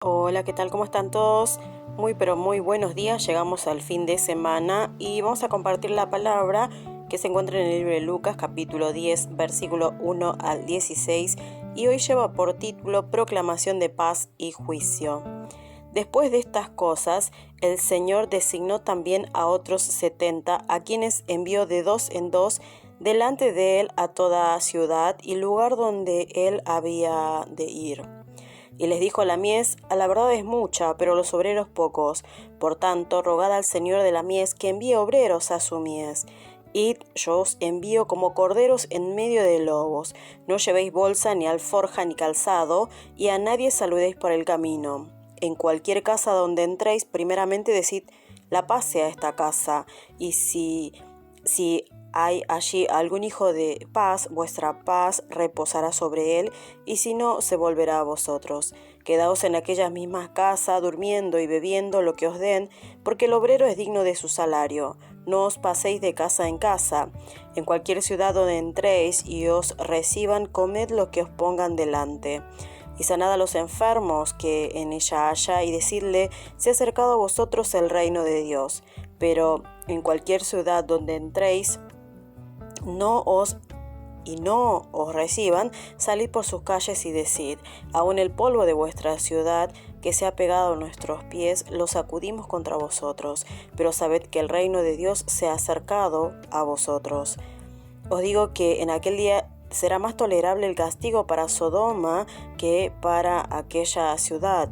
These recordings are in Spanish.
Hola, ¿qué tal? ¿Cómo están todos? Muy, pero muy buenos días. Llegamos al fin de semana y vamos a compartir la palabra que se encuentra en el libro de Lucas, capítulo 10, versículo 1 al 16, y hoy lleva por título Proclamación de paz y juicio. Después de estas cosas, el Señor designó también a otros 70, a quienes envió de dos en dos delante de él a toda ciudad y lugar donde él había de ir. Y les dijo la mies: a la verdad es mucha, pero los obreros pocos. Por tanto, rogad al Señor de la mies que envíe obreros a su mies. Id, yo os envío como corderos en medio de lobos. No llevéis bolsa, ni alforja, ni calzado, y a nadie saludéis por el camino. En cualquier casa donde entréis, primeramente decid: la paz sea esta casa. Y si hay allí algún hijo de paz, vuestra paz reposará sobre él, y si no, se volverá a vosotros. Quedaos en aquellas mismas casas, durmiendo y bebiendo lo que os den, porque el obrero es digno de su salario. No os paséis de casa en casa. En cualquier ciudad donde entréis y os reciban, comed lo que os pongan delante. Y sanad a los enfermos que en ella haya, y decidle: se ha acercado a vosotros el reino de Dios. Pero en cualquier ciudad donde entréis, no os reciban, salid por sus calles y decid: aun el polvo de vuestra ciudad que se ha pegado a nuestros pies, lo sacudimos contra vosotros, pero sabed que el reino de Dios se ha acercado a vosotros. Os digo que en aquel día será más tolerable el castigo para Sodoma que para aquella ciudad.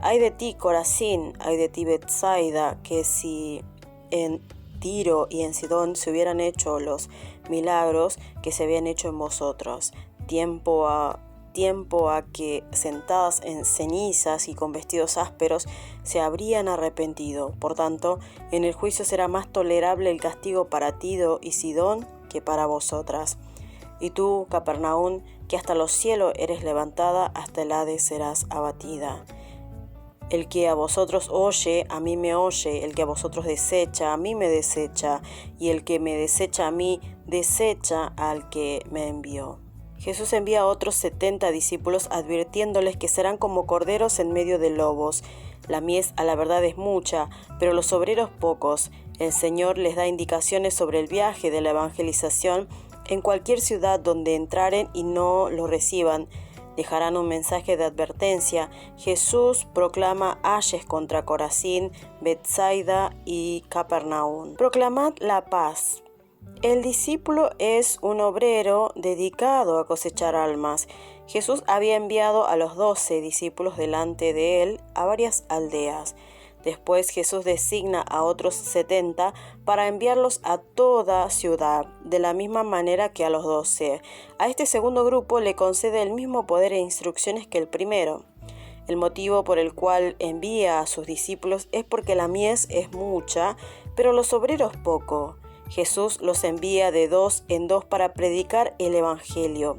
Ay de ti, Corazín, ay de ti, Betsaida, que si en Tiro y en Sidón se hubieran hecho los milagros que se habían hecho en vosotros, tiempo a que, sentadas en cenizas y con vestidos ásperos, se habrían arrepentido. Por tanto, en el juicio será más tolerable el castigo para Tiro y Sidón que para vosotras. Y tú, Capernaum, que hasta los cielos eres levantada, hasta el Hades serás abatida. El que a vosotros oye, a mí me oye; el que a vosotros desecha, a mí me desecha; y el que me desecha a mí, desecha al que me envió. Jesús envía a otros 70 discípulos, advirtiéndoles que serán como corderos en medio de lobos. La mies a la verdad es mucha, pero los obreros pocos. El Señor les da indicaciones sobre el viaje de la evangelización en cualquier ciudad donde entraren y no lo reciban. Dejarán un mensaje de advertencia. Jesús proclama ayes contra Corazín, Betsaida y Capernaum. Proclamad la paz. El discípulo es un obrero dedicado a cosechar almas. Jesús había enviado a los 12 discípulos delante de él a varias aldeas. Después Jesús designa a otros 70 para enviarlos a toda ciudad, de la misma manera que a los 12. A este segundo grupo le concede el mismo poder e instrucciones que el primero. El motivo por el cual envía a sus discípulos es porque la mies es mucha, pero los obreros poco. Jesús los envía de dos en dos para predicar el Evangelio.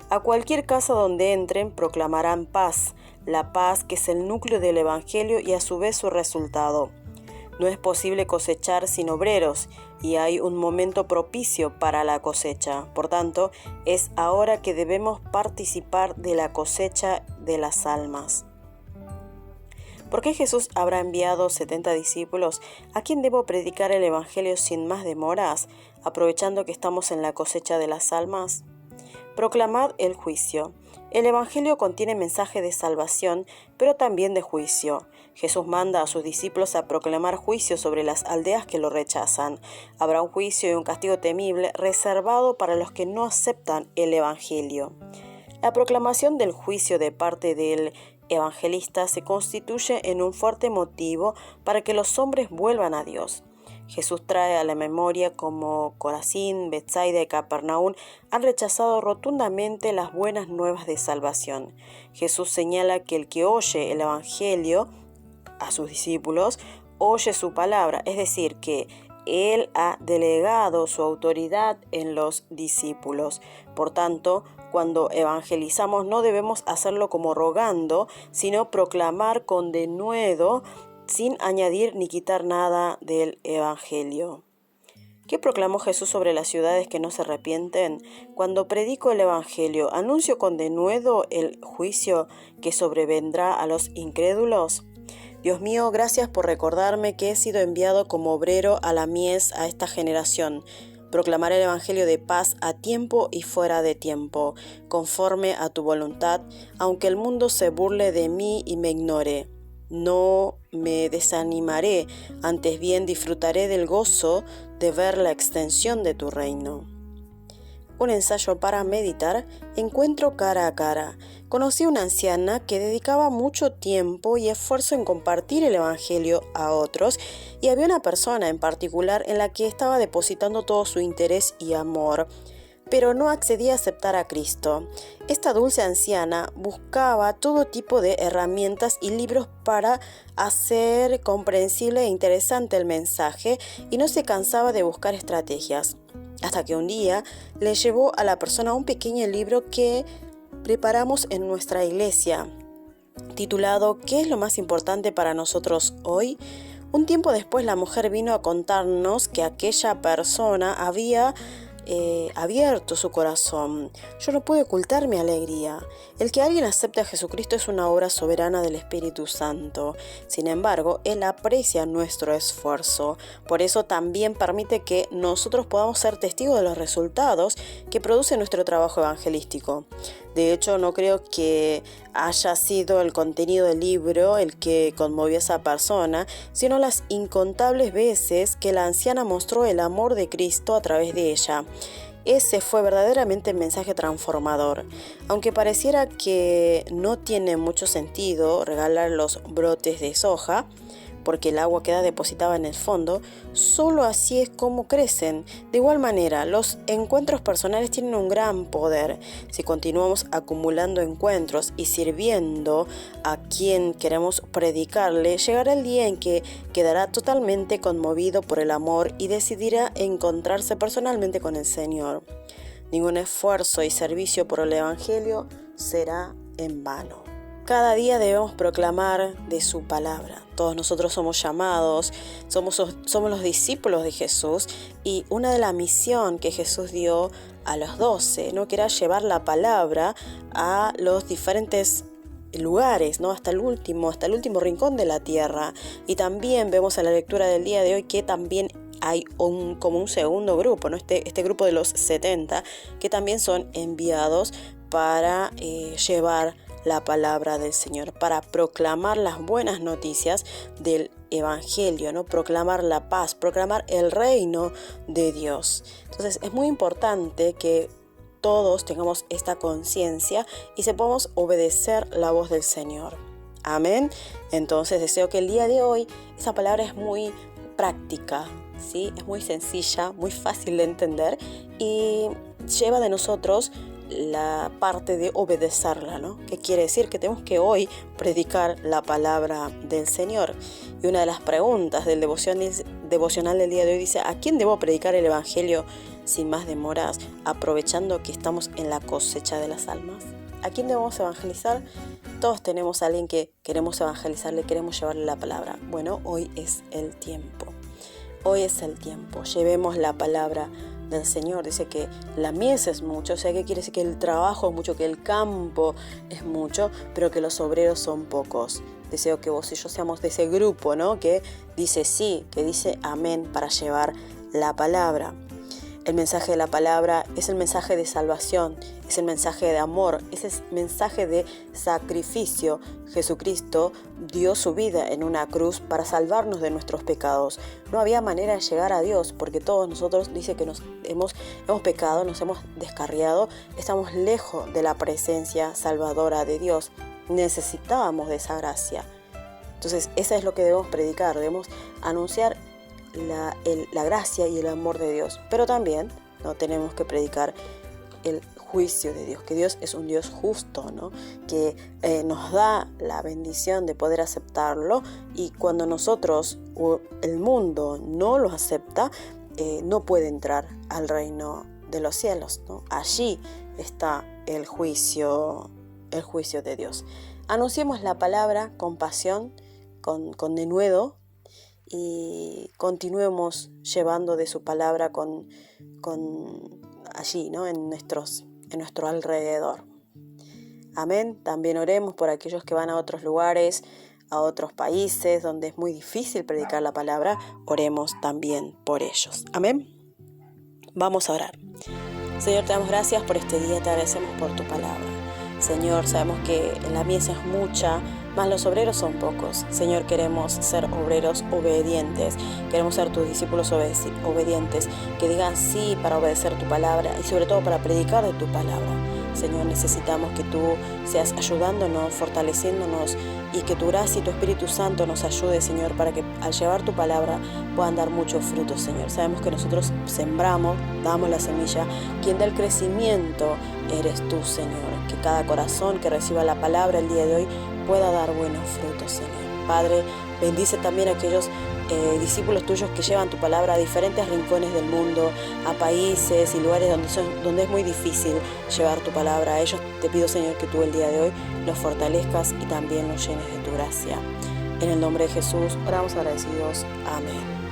A cualquier casa donde entren proclamarán paz, la paz que es el núcleo del Evangelio y a su vez su resultado. No es posible cosechar sin obreros, y hay un momento propicio para la cosecha. Por tanto, es ahora que debemos participar de la cosecha de las almas. ¿Por qué Jesús habrá enviado 70 discípulos? ¿A quién debo predicar el Evangelio sin más demoras, aprovechando que estamos en la cosecha de las almas? Proclamad el juicio. El Evangelio contiene mensaje de salvación, pero también de juicio. Jesús manda a sus discípulos a proclamar juicio sobre las aldeas que lo rechazan. Habrá un juicio y un castigo temible reservado para los que no aceptan el Evangelio. La proclamación del juicio de parte del evangelista se constituye en un fuerte motivo para que los hombres vuelvan a Dios. Jesús trae a la memoria cómo Corazín, Betsaida y Capernaum han rechazado rotundamente las buenas nuevas de salvación. Jesús señala que el que oye el Evangelio a sus discípulos, oye su palabra, es decir, que Él ha delegado su autoridad en los discípulos. Por tanto, cuando evangelizamos no debemos hacerlo como rogando, sino proclamar con denuedo, sin añadir ni quitar nada del Evangelio. ¿Qué proclamó Jesús sobre las ciudades que no se arrepienten? Cuando predico el Evangelio, ¿anuncio con denuedo el juicio que sobrevendrá a los incrédulos? Dios mío, gracias por recordarme que he sido enviado como obrero a la mies a esta generación. Proclamar el Evangelio de paz a tiempo y fuera de tiempo, conforme a tu voluntad, aunque el mundo se burle de mí y me ignore. No me desanimaré, antes bien disfrutaré del gozo de ver la extensión de tu reino. Un ensayo para meditar, encuentro cara a cara. Conocí a una anciana que dedicaba mucho tiempo y esfuerzo en compartir el Evangelio a otros, y había una persona en particular en la que estaba depositando todo su interés y amor, pero no accedía a aceptar a Cristo. Esta dulce anciana buscaba todo tipo de herramientas y libros para hacer comprensible e interesante el mensaje y no se cansaba de buscar estrategias. Hasta que un día le llevó a la persona un pequeño libro que preparamos en nuestra iglesia, titulado ¿Qué es lo más importante para nosotros hoy? Un tiempo después la mujer vino a contarnos que aquella persona había abierto su corazón. Yo no puedo ocultar mi alegría. El que alguien acepte a Jesucristo es una obra soberana del Espíritu Santo. Sin embargo, Él aprecia nuestro esfuerzo. Por eso también permite que nosotros podamos ser testigos de los resultados que produce nuestro trabajo evangelístico. De hecho, no creo que haya sido el contenido del libro el que conmovió a esa persona, sino las incontables veces que la anciana mostró el amor de Cristo a través de ella. Ese fue verdaderamente el mensaje transformador. Aunque pareciera que no tiene mucho sentido regalar los brotes de soja, porque el agua queda depositada en el fondo, solo así es como crecen. De igual manera, los encuentros personales tienen un gran poder. Si continuamos acumulando encuentros y sirviendo a quien queremos predicarle, llegará el día en que quedará totalmente conmovido por el amor y decidirá encontrarse personalmente con el Señor. Ningún esfuerzo y servicio por el Evangelio será en vano. Cada día debemos proclamar de su palabra. Todos nosotros somos llamados, somos los discípulos de Jesús, y una de la misión que Jesús dio a los 12, ¿no?, que era llevar la palabra a los diferentes lugares, ¿no?, hasta el último rincón de la tierra. Y también vemos en la lectura del día de hoy que también hay como un segundo grupo, ¿no?, este grupo de los 70, que también son enviados para llevar la palabra del Señor, para proclamar las buenas noticias del Evangelio, ¿no? Proclamar la paz, proclamar el reino de Dios. Entonces es muy importante que todos tengamos esta conciencia y sepamos obedecer la voz del Señor. Amén. Entonces deseo que el día de hoy esa palabra es muy práctica, ¿sí? Es muy sencilla, muy fácil de entender y lleva de nosotros la parte de obedecerla, ¿no? Que quiere decir que tenemos que hoy predicar la palabra del Señor. Y una de las preguntas del devocional del día de hoy dice: ¿a quién debo predicar el Evangelio sin más demoras, aprovechando que estamos en la cosecha de las almas? ¿A quién debemos evangelizar? Todos tenemos a alguien que queremos evangelizarle, queremos llevarle la palabra. Bueno, hoy es el tiempo. Hoy es el tiempo. Llevemos la palabra del Señor. Dice que la mies es mucho, o sea, que quiere decir que el trabajo es mucho, que el campo es mucho, pero que los obreros son pocos. Deseo que vos y yo seamos de ese grupo, ¿no?, que dice sí, que dice amén para llevar la palabra. El mensaje de la palabra es el mensaje de salvación, es el mensaje de amor, es el mensaje de sacrificio. Jesucristo dio su vida en una cruz para salvarnos de nuestros pecados. No había manera de llegar a Dios porque todos nosotros, dice que hemos pecado, nos hemos descarriado, estamos lejos de la presencia salvadora de Dios. Necesitábamos de esa gracia. Entonces, eso es lo que debemos predicar, debemos anunciar la gracia y el amor de Dios, pero también no tenemos que predicar el juicio de Dios, que Dios es un Dios justo, ¿no?, que nos da la bendición de poder aceptarlo, y cuando nosotros o el mundo no lo acepta, no puede entrar al reino de los cielos, ¿no? Allí está el juicio de Dios. Anunciemos la palabra con pasión, con denuedo, y continuemos llevando de su palabra con allí, ¿no? en nuestro alrededor. Amén. También oremos por aquellos que van a otros lugares, a otros países donde es muy difícil predicar la palabra. Oremos también por ellos. Amén. Vamos a orar. Señor, te damos gracias por este día, te agradecemos por tu palabra. Señor, sabemos que la mies es mucha, mas los obreros son pocos. Señor, queremos ser obreros obedientes, queremos ser tus discípulos obedientes, que digan sí para obedecer tu palabra y sobre todo para predicar de tu palabra. Señor, necesitamos que tú seas ayudándonos, fortaleciéndonos y que tu gracia y tu Espíritu Santo nos ayude, Señor, para que al llevar tu palabra puedan dar muchos frutos, Señor. Sabemos que nosotros sembramos, damos la semilla, quien da el crecimiento eres tú, Señor. Que cada corazón que reciba la palabra el día de hoy pueda dar buenos frutos, Señor. Padre, bendice también a aquellos discípulos tuyos que llevan tu palabra a diferentes rincones del mundo, a países y lugares donde es muy difícil llevar tu palabra. A ellos te pido, Señor, que tú el día de hoy los fortalezcas y también los llenes de tu gracia. En el nombre de Jesús oramos agradecidos. Amén.